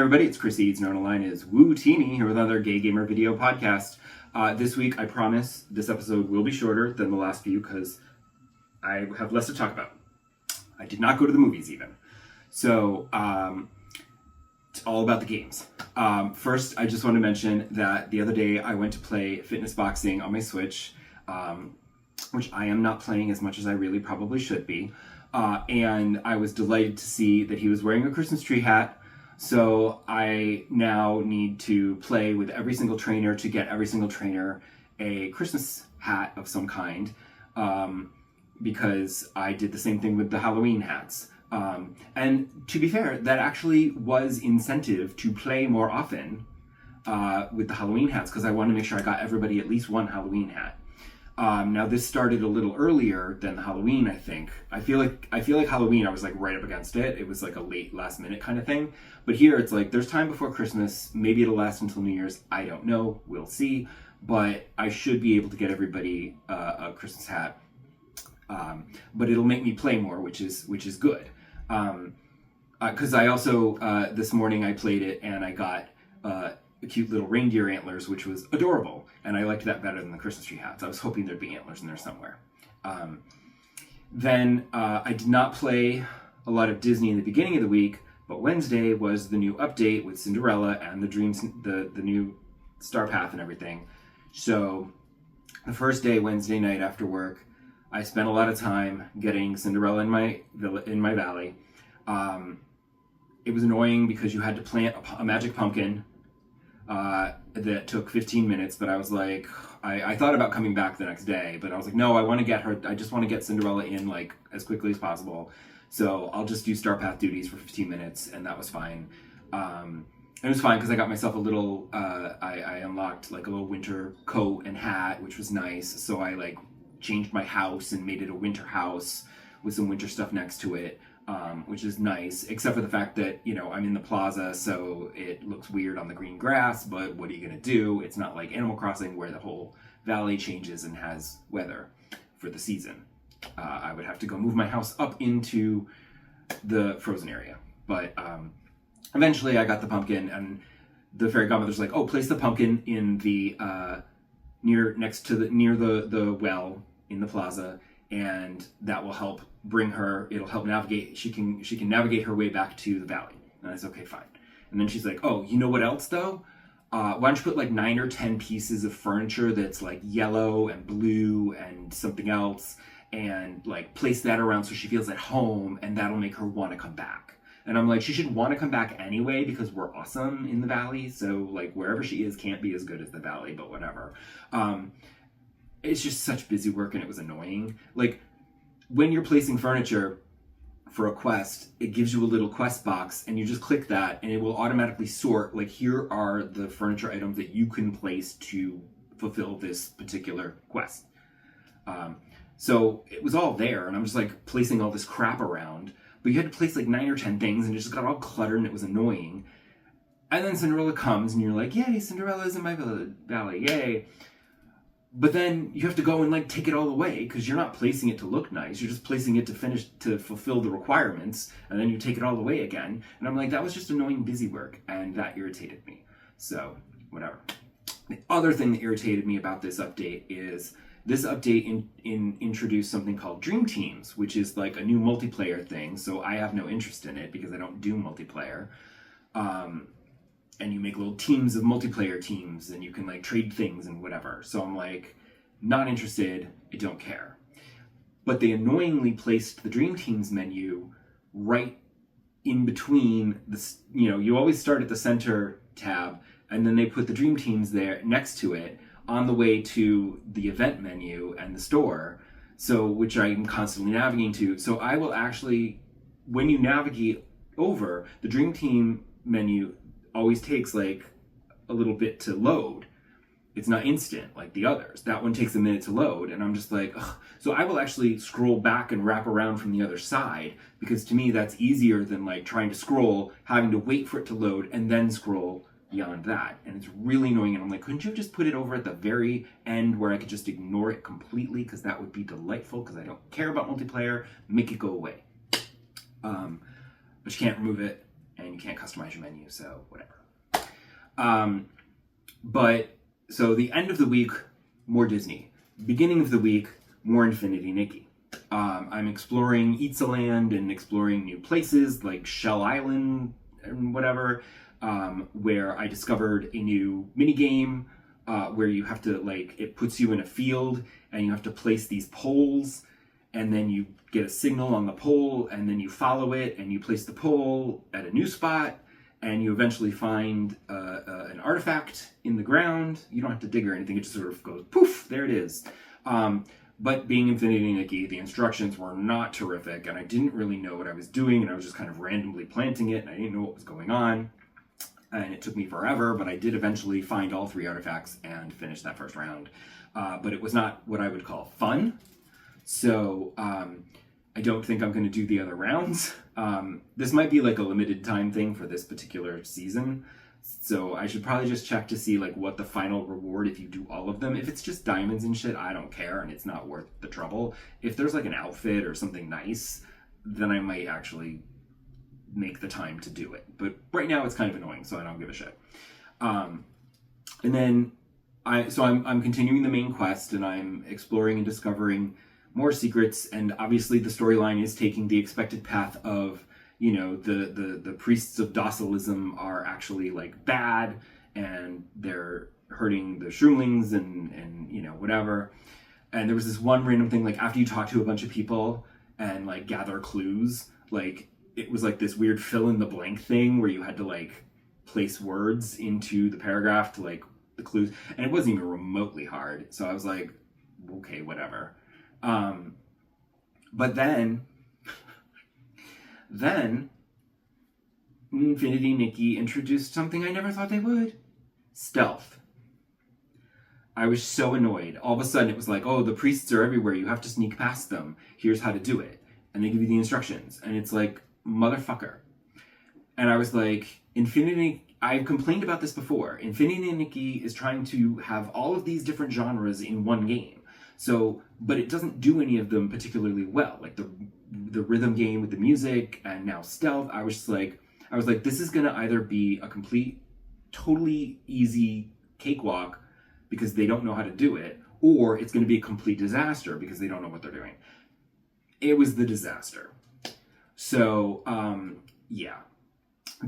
everybody, it's Chris Eads, known online as Wootini, here with another Gay Gamer video podcast. This week, I promise, this episode will be shorter than the last few because I have less to talk about. I did not go to the movies even. So, it's all about the games. First, I just want to mention that the other day I went to play fitness boxing on my Switch, which I am not playing as much as I really probably should be. And I was delighted to see that he was wearing a Christmas tree hat. So I now need to play with every single trainer to get every single trainer a Christmas hat of some kind, because I did the same thing with the Halloween hats. And to be fair, that actually was incentive to play more often with the Halloween hats, because I wanted to make sure I got everybody at least one Halloween hat. Now this started a little earlier than the Halloween, I think. I feel like Halloween, I was like right up against it. It was like a late last minute kind of thing. But here it's like, there's time before Christmas. Maybe it'll last until New Year's. I don't know. We'll see. But I should be able to get everybody a Christmas hat. But it'll make me play more, which is good. Because I also, this morning I played it and I got cute little reindeer antlers, which was adorable, and I liked that better than the Christmas tree hats. I was hoping there'd be antlers in there somewhere. Then I did not play a lot of Disney in the beginning of the week, but Wednesday was the new update with Cinderella and the new Star Path and everything. So the first day, Wednesday night after work, I spent a lot of time getting Cinderella in my valley. It was annoying because you had to plant a magic pumpkin that took 15 minutes, but I was like, I thought about coming back the next day, but I was like, no, I want to get her, I just want to get Cinderella in like as quickly as possible. So I'll just do Star Path duties for 15 minutes, and that was fine. It was fine because I got myself a little, I unlocked like a little winter coat and hat, which was nice. So I like changed my house and made it a winter house with some winter stuff next to it. Which is nice, except for the fact that, you know, I'm in the plaza, so it looks weird on the green grass, but what are you going to do? It's not like Animal Crossing where the whole valley changes and has weather for the season. I would have to go move my house up into the frozen area. But eventually I got the pumpkin, and the fairy godmother's like, oh, place the pumpkin in the, near the well in the plaza, and that will help bring her, it'll help navigate, she can navigate her way back to the valley. And I said, okay, fine. And then she's like, oh, you know what else though? Why don't you put like 9 or 10 pieces of furniture that's like yellow and blue and something else, and like place that around so she feels at home, and that'll make her want to come back. And I'm like, she should want to come back anyway because we're awesome in the valley. So like wherever she is can't be as good as the valley, but whatever. It's just such busy work, and it was annoying. Like, when you're placing furniture for a quest, it gives you a little quest box, and you just click that, and it will automatically sort, like, here are the furniture items that you can place to fulfill this particular quest. So it was all there, and I'm just, like, placing all this crap around, but you had to place, like, 9 or 10 things, and it just got all cluttered, and it was annoying. And then Cinderella comes, and you're like, yay, Cinderella's in my valley, yay. But then you have to go and like take it all away, because you're not placing it to look nice. You're just placing it to fulfill the requirements, and then you take it all away again. And I'm like, that was just annoying busy work, and that irritated me. So whatever. The other thing that irritated me about this update is this update introduced something called Dream Teams, which is like a new multiplayer thing. So I have no interest in it because I don't do multiplayer. And you make little teams of multiplayer teams, and you can like trade things and whatever. So I'm like, not interested, I don't care. But they annoyingly placed the Dream Teams menu right in between this, you know, you always start at the center tab, and then they put the Dream Teams there next to it on the way to the event menu and the store. So, which I'm constantly navigating to. So I will actually, when you navigate over, the Dream Team menu always takes like a little bit to load. It's not instant like the others. That one takes a minute to load, and I'm just like, ugh. So I will actually scroll back and wrap around from the other side, because to me that's easier than like trying to scroll, having to wait for it to load, and then scroll beyond that. And it's really annoying, and I'm like, couldn't you have just put it over at the very end where I could just ignore it completely, because that would be delightful, because I don't care about multiplayer. Make it go away. But you can't remove it, and and you can't customize your menu, so whatever. But so the end of the week, more Disney. Beginning of the week, more Infinity Nikki. I'm exploring Eatsaland and exploring new places like Shell Island and whatever, where I discovered a new mini game where you have to, like, it puts you in a field and you have to place these poles, and then you get a signal on the pole, and then you follow it and you place the pole at a new spot, and you eventually find an artifact in the ground. You don't have to dig or anything, it just sort of goes poof, there it is. But being Infinity Nikki, the instructions were not terrific, and I didn't really know what I was doing, and I was just kind of randomly planting it, and I didn't know what was going on. And it took me forever, but I did eventually find all 3 artifacts and finish that first round. But it was not what I would call fun. So I don't think I'm going to do the other rounds. This might be like a limited time thing for this particular season. So I should probably just check to see like what the final reward if you do all of them. If it's just diamonds and shit, I don't care and it's not worth the trouble. If there's like an outfit or something nice, then I might actually make the time to do it. But right now it's kind of annoying, so I don't give a shit. And then I'm continuing the main quest, and I'm exploring and discovering more secrets, and obviously the storyline is taking the expected path of, you know, the priests of docilism are actually like bad, and they're hurting the shroomlings and you know, whatever. And there was this one random thing, like after you talk to a bunch of people and like gather clues, like it was like this weird fill in the blank thing where you had to like place words into the paragraph to like the clues, and it wasn't even remotely hard. So I was like, okay, whatever. But then Infinity Nikki introduced something I never thought they would. Stealth. I was so annoyed. All of a sudden it was like, oh, the priests are everywhere. You have to sneak past them. Here's how to do it. And they give you the instructions. And it's like, motherfucker. And I was like, I've complained about this before. Infinity Nikki is trying to have all of these different genres in one game. So, but it doesn't do any of them particularly well. Like the rhythm game with the music and now stealth. I was like, this is gonna either be a complete, totally easy cakewalk because they don't know how to do it, or it's gonna be a complete disaster because they don't know what they're doing. It was the disaster. So, yeah.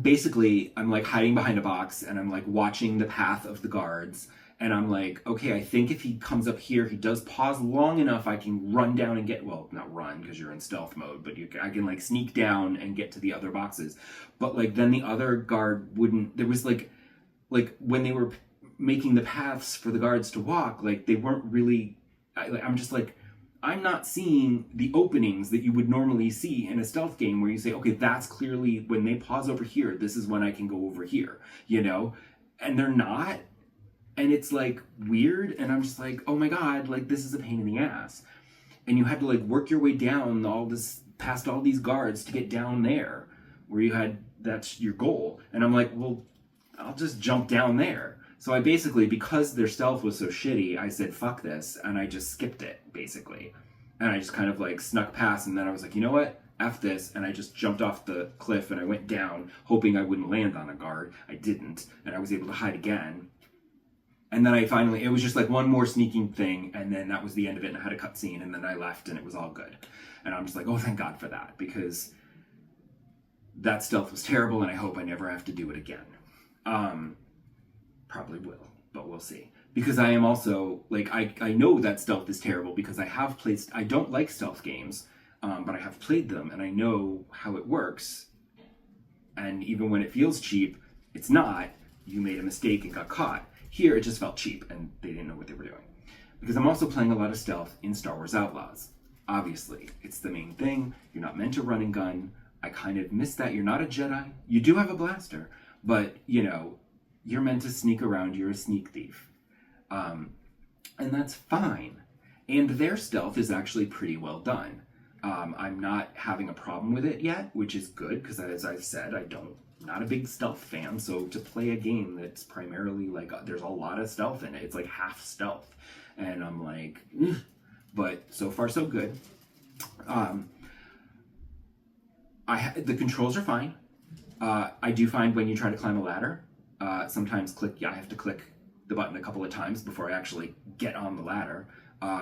Basically, I'm like hiding behind a box and I'm like watching the path of the guards. And I'm like, okay, I think if he comes up here, he does pause long enough, I can run down and get, well, not run because you're in stealth mode, but I can like sneak down and get to the other boxes. But like then the other guard wouldn't, there was like when they were making the paths for the guards to walk, like they weren't really, I'm just like, I'm not seeing the openings that you would normally see in a stealth game where you say, okay, that's clearly when they pause over here, this is when I can go over here, you know? And they're not. And it's like weird, and I'm just like, oh my god, like this is a pain in the ass. And you had to like work your way down past all these guards to get down there where that's your goal. And I'm like, well, I'll just jump down there. So I basically, because their stealth was so shitty, I said, fuck this, and I just skipped it, basically. And I just kind of like snuck past, and then I was like, you know what? F this, and I just jumped off the cliff and I went down, hoping I wouldn't land on a guard. I didn't, and I was able to hide again. And then it was just like one more sneaking thing, and then that was the end of it, and I had a cutscene, and then I left, and it was all good. And I'm just like, oh, thank God for that, because that stealth was terrible, and I hope I never have to do it again. Probably will, but we'll see. Because I am also, like, I know that stealth is terrible, because I don't like stealth games, but I have played them, and I know how it works. And even when it feels cheap, it's not. You made a mistake and got caught. Here, it just felt cheap, and they didn't know what they were doing. Because I'm also playing a lot of stealth in Star Wars Outlaws. Obviously, it's the main thing. You're not meant to run and gun. I kind of miss that. You're not a Jedi. You do have a blaster, but, you know, you're meant to sneak around. You're a sneak thief. And that's fine. And their stealth is actually pretty well done. I'm not having a problem with it yet, which is good, because as I've said, not a big stealth fan, so to play a game that's primarily like, there's a lot of stealth in it, it's like half stealth, and I'm like, ugh. But so far so good. The controls are fine. I do find when you try to climb a ladder, sometimes I have to click the button a couple of times before I actually get on the ladder,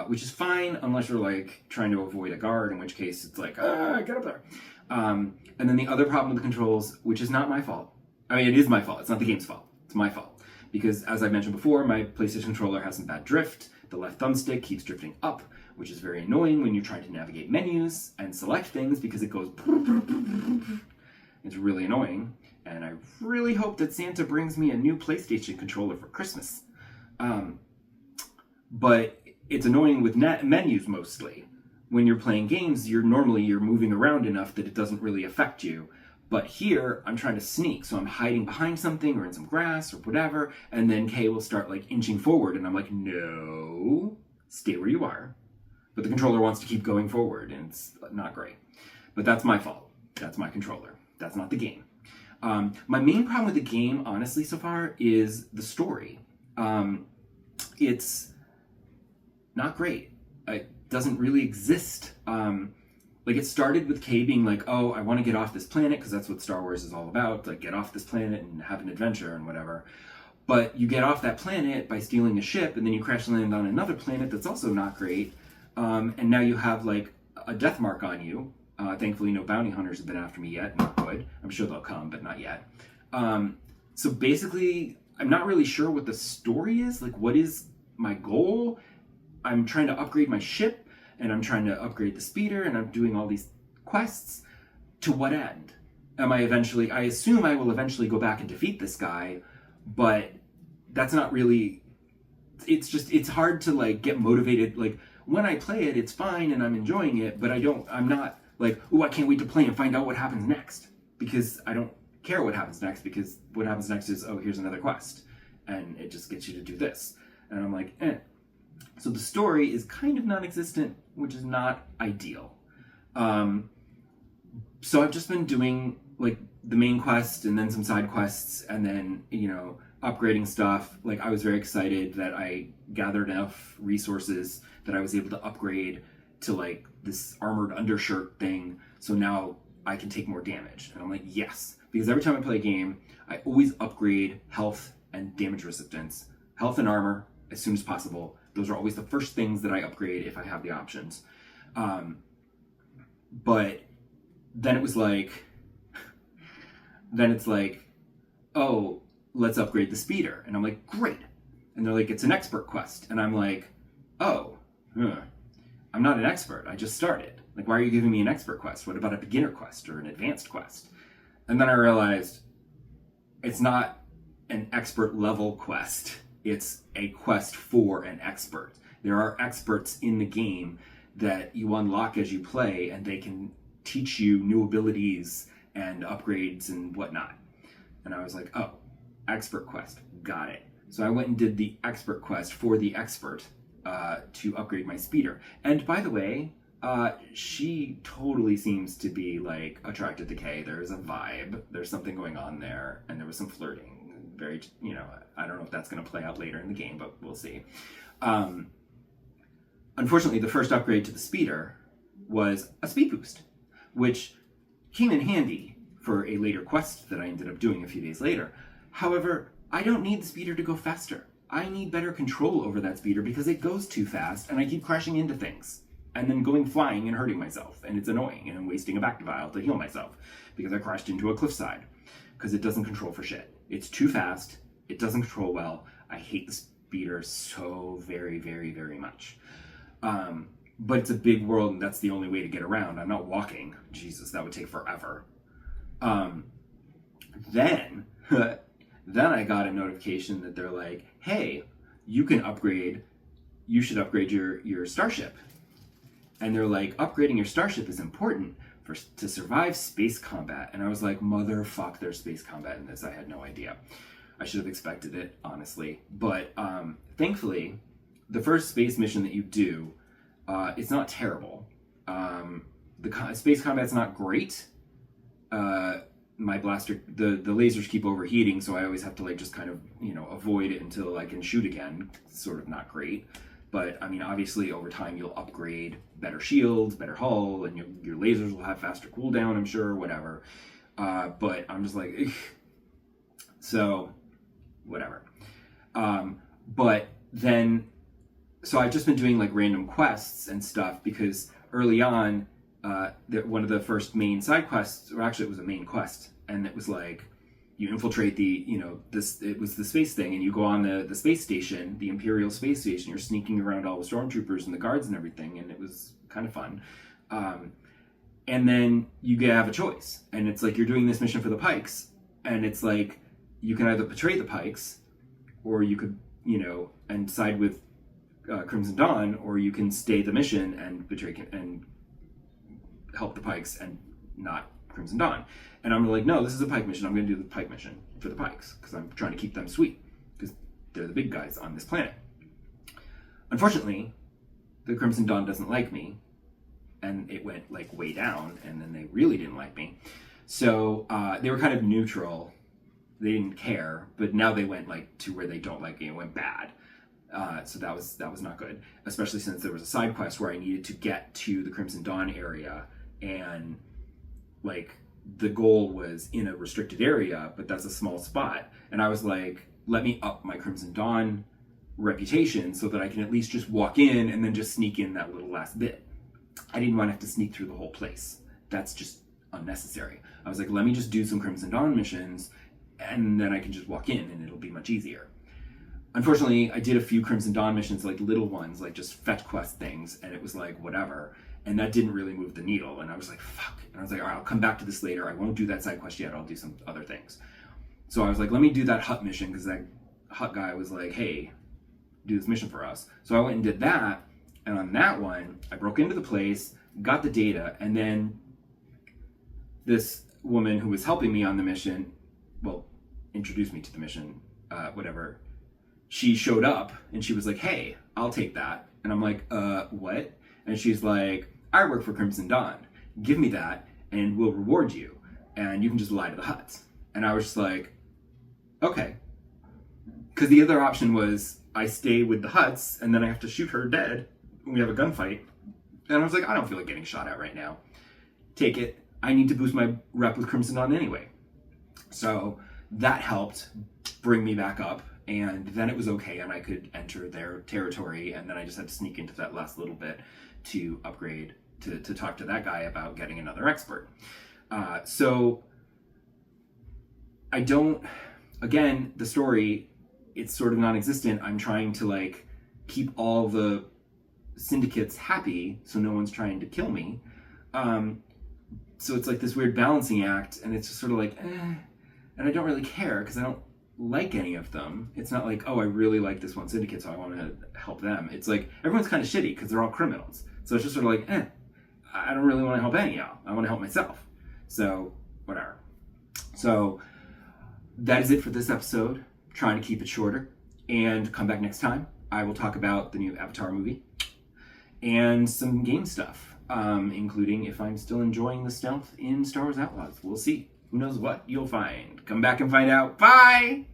which is fine unless you're like trying to avoid a guard, in which case it's like, get up there. And then the other problem with the controls, which is not my fault. I mean, it is my fault. It's not the game's fault. It's my fault. Because as I mentioned before, my PlayStation controller has some bad drift. The left thumbstick keeps drifting up, which is very annoying when you're trying to navigate menus and select things because it goes... It's really annoying. And I really hope that Santa brings me a new PlayStation controller for Christmas. But it's annoying with menus mostly. When you're playing games, you're moving around enough that it doesn't really affect you. But here, I'm trying to sneak, so I'm hiding behind something or in some grass or whatever, and then Kay will start like inching forward, and I'm like, no, stay where you are. But the controller wants to keep going forward, and it's not great. But that's my fault. That's my controller. That's not the game. My main problem with the game, honestly, so far, is the story. It's not great. It doesn't really exist. Like, it started with Kay being like, oh, I want to get off this planet, because that's what Star Wars is all about, like, get off this planet and have an adventure and whatever. But you get off that planet by stealing a ship, and then you crash land on another planet that's also not great. And now you have, like, a death mark on you. Thankfully, no bounty hunters have been after me yet. Not good. I'm sure they'll come, but not yet. So basically, I'm not really sure what the story is. Like, what is my goal? I'm trying to upgrade my ship, and I'm trying to upgrade the speeder, and I'm doing all these quests. To what end? I assume I will eventually go back and defeat this guy, but that's not really... It's hard to, like, get motivated. Like, when I play it, it's fine, and I'm enjoying it, but I'm not... like, oh, I can't wait to play and find out what happens next. Because I don't care what happens next, because what happens next is, oh, here's another quest. And it just gets you to do this. And I'm like, eh. So the story is kind of non-existent, which is not ideal. So I've just been doing, like, the main quest and then some side quests and then, upgrading stuff. Like, I was very excited that I gathered enough resources that I was able to upgrade to, like, this armored undershirt thing, so now I can take more damage. And I'm like, yes. Because every time I play a game, I always upgrade health and damage resistance. Health and armor as soon as possible. Those are always the first things that I upgrade if I have the options. But then it's like, oh, let's upgrade the speeder. And I'm like, great. And they're like, it's an expert quest. And I'm like, oh, I'm not an expert. I just started. Like, why are you giving me an expert quest? What about a beginner quest or an advanced quest? And then I realized it's not an expert level quest. It's a quest for an expert. There are experts in the game that you unlock as you play, and they can teach you new abilities and upgrades and whatnot. And I was like, oh, expert quest. Got it. So I went and did the expert quest for the expert to upgrade my speeder. And by the way, she totally seems to be, like, attracted to Kay. There's a vibe. There's something going on there. And there was some flirting. Very, I don't know if that's going to play out later in the game, but we'll see. Unfortunately, the first upgrade to the speeder was a speed boost, which came in handy for a later quest that I ended up doing a few days later. However, I don't need the speeder to go faster. I need better control over that speeder because it goes too fast and I keep crashing into things and then going flying and hurting myself, and it's annoying, and I'm wasting a back vial to heal myself because I crashed into a cliffside because it doesn't control for shit. It's too fast. It doesn't control well. I hate the speeder so very, very, very much. But it's a big world, and that's the only way to get around. I'm not walking. Jesus, that would take forever. Then I got a notification that they're like, hey, you should upgrade your starship. And they're like, upgrading your starship is important to survive space combat. And I was like, motherfuck, there's space combat in this. I had no idea. I should have expected it, honestly. But thankfully, the first space mission that you do, it's not terrible. The space combat's not great. My blaster, the lasers keep overheating, so I always have to, like, just kind of, avoid it until I can shoot again. It's sort of not great. But, I mean, obviously, over time, you'll upgrade better shields, better hull, and your lasers will have faster cooldown, I'm sure, whatever. But I'm just like, ugh. So whatever. But then, so I've just been doing like random quests and stuff because early on, one of the first main side quests, or actually it was a main quest, and it was like, you infiltrate it was the space thing, and you go on the space station, the Imperial space station, you're sneaking around all the stormtroopers and the guards and everything, and it was kind of fun. And then you have a choice, and it's like, you're doing this mission for the Pikes, and it's like, you can either betray the Pikes, or you could, and side with Crimson Dawn, or you can stay the mission and betray and help the Pikes and not Crimson Dawn. And I'm like, no, this is a Pike mission. I'm going to do the Pike mission for the Pikes because I'm trying to keep them sweet because they're the big guys on this planet. Unfortunately, the Crimson Dawn doesn't like me, and it went like way down, and then they really didn't like me. So they were kind of neutral. They didn't care, but now they went like to where they don't like me. It went bad. So that was not good, especially since there was a side quest where I needed to get to the Crimson Dawn area, and like the goal was in a restricted area, but that's a small spot. And I was like, let me up my Crimson Dawn reputation so that I can at least just walk in and then just sneak in that little last bit. I didn't want to have to sneak through the whole place. That's just unnecessary. I was like, let me just do some Crimson Dawn missions, and then I can just walk in and it'll be much easier. Unfortunately, I did a few Crimson Dawn missions, like little ones, like just fetch quest things, and it was like, whatever. And that didn't really move the needle. And I was like, fuck. And I was like, all right, I'll come back to this later. I won't do that side quest yet. I'll do some other things. So I was like, let me do that hut mission, because that hut guy was like, hey, do this mission for us. So I went and did that. And on that one, I broke into the place, got the data, and then this woman who was helping me on the mission, well, introduced me to the mission, whatever. She showed up and she was like, hey, I'll take that. And I'm like, what? And she's like, I work for Crimson Dawn. Give me that and we'll reward you. And you can just lie to the Hutts. And I was just like, okay. Because the other option was I stay with the Hutts and then I have to shoot her dead when we have a gunfight. And I was like, I don't feel like getting shot at right now. Take it. I need to boost my rep with Crimson Dawn anyway. So that helped bring me back up. And then it was okay, and I could enter their territory, and then I just had to sneak into that last little bit to upgrade, to talk to that guy about getting another expert. So I don't, again, the story, it's sort of non-existent. I'm trying to like keep all the syndicates happy so no one's trying to kill me. So it's like this weird balancing act, and it's just sort of like, and I don't really care because I don't like any of them. It's not like, oh, I really like this one syndicate, so I want to help them. It's like everyone's kind of shitty because they're all criminals. So it's just sort of like, I don't really want to help any of y'all. I want to help myself. So whatever. So that is it for this episode. Trying to keep it shorter, and come back next time. I will talk about the new Avatar movie and some game stuff, including if I'm still enjoying the stealth in Star Wars Outlaws. We'll see. Who knows what you'll find. Come back and find out. Bye!